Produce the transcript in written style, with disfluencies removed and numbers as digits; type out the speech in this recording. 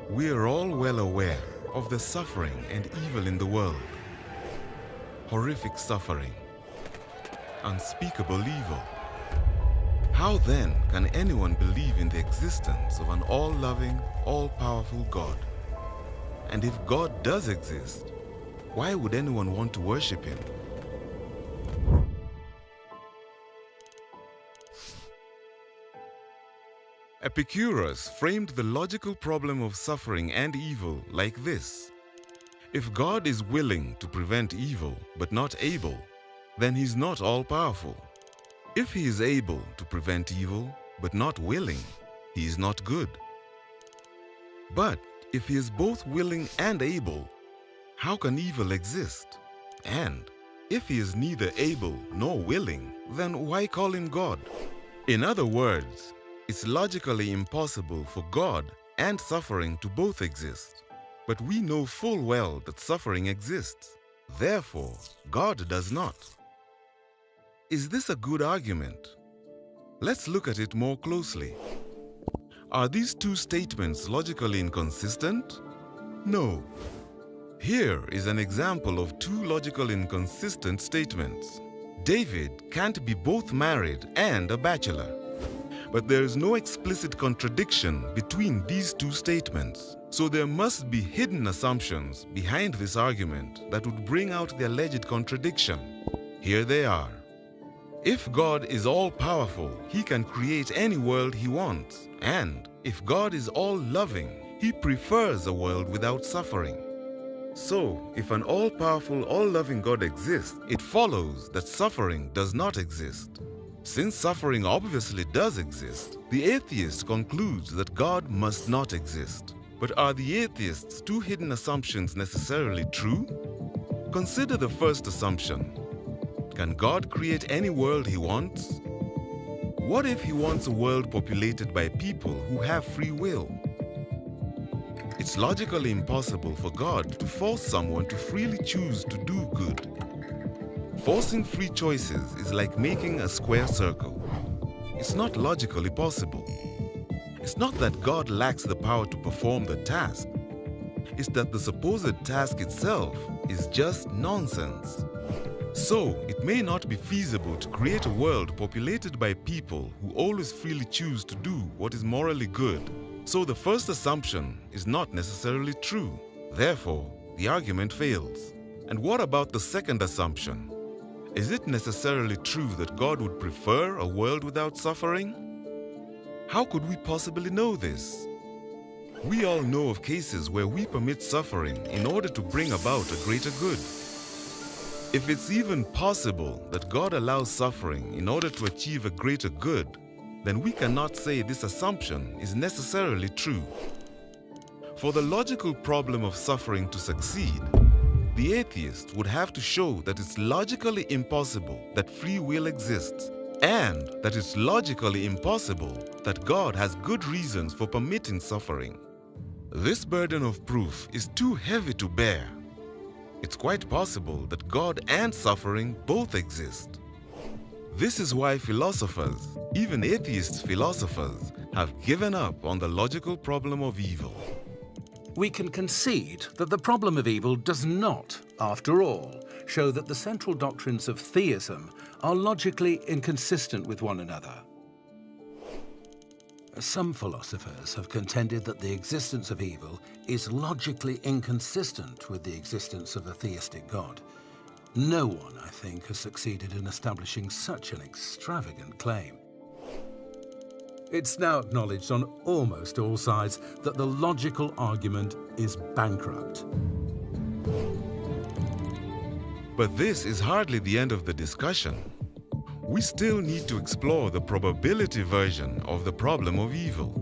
We are all well aware of the suffering and evil in the world. Horrific suffering, unspeakable evil. How then can anyone believe in the existence of an all-loving, all-powerful God? And if God does exist, why would anyone want to worship Him? Epicurus framed the logical problem of suffering and evil like this. If God is willing to prevent evil but not able, then He's not all-powerful. If He is able to prevent evil but not willing, He is not good. But if He is both willing and able, how can evil exist? And if He is neither able nor willing, then why call Him God? In other words, it's logically impossible for God and suffering to both exist. But we know full well that suffering exists. Therefore, God does not. Is this a good argument? Let's look at it more closely. Are these two statements logically inconsistent? No. Here is an example of two logical inconsistent statements. David can't be both married and a bachelor. But there is no explicit contradiction between these two statements. So there must be hidden assumptions behind this argument that would bring out the alleged contradiction. Here they are. If God is all-powerful, He can create any world He wants. And if God is all-loving, He prefers a world without suffering. So, if an all-powerful, all-loving God exists, it follows that suffering does not exist. Since suffering obviously does exist, the atheist concludes that God must not exist. But are the atheist's two hidden assumptions necessarily true? Consider the first assumption. Can God create any world He wants? What if He wants a world populated by people who have free will? It's logically impossible for God to force someone to freely choose to do good. Forcing free choices is like making a square circle. It's not logically possible. It's not that God lacks the power to perform the task. It's that the supposed task itself is just nonsense. So, it may not be feasible to create a world populated by people who always freely choose to do what is morally good. So the first assumption is not necessarily true. Therefore, the argument fails. And what about the second assumption? Is it necessarily true that God would prefer a world without suffering? How could we possibly know this? We all know of cases where we permit suffering in order to bring about a greater good. If it's even possible that God allows suffering in order to achieve a greater good, then we cannot say this assumption is necessarily true. For the logical problem of suffering to succeed, the atheist would have to show that it's logically impossible that free will exists, and that it's logically impossible that God has good reasons for permitting suffering. This burden of proof is too heavy to bear. It's quite possible that God and suffering both exist. This is why philosophers, even atheist philosophers, have given up on the logical problem of evil. We can concede that the problem of evil does not, after all, show that the central doctrines of theism are logically inconsistent with one another. Some philosophers have contended that the existence of evil is logically inconsistent with the existence of a theistic God. No one, I think, has succeeded in establishing such an extravagant claim. It's now acknowledged on almost all sides that the logical argument is bankrupt. But this is hardly the end of the discussion. We still need to explore the probability version of the problem of evil.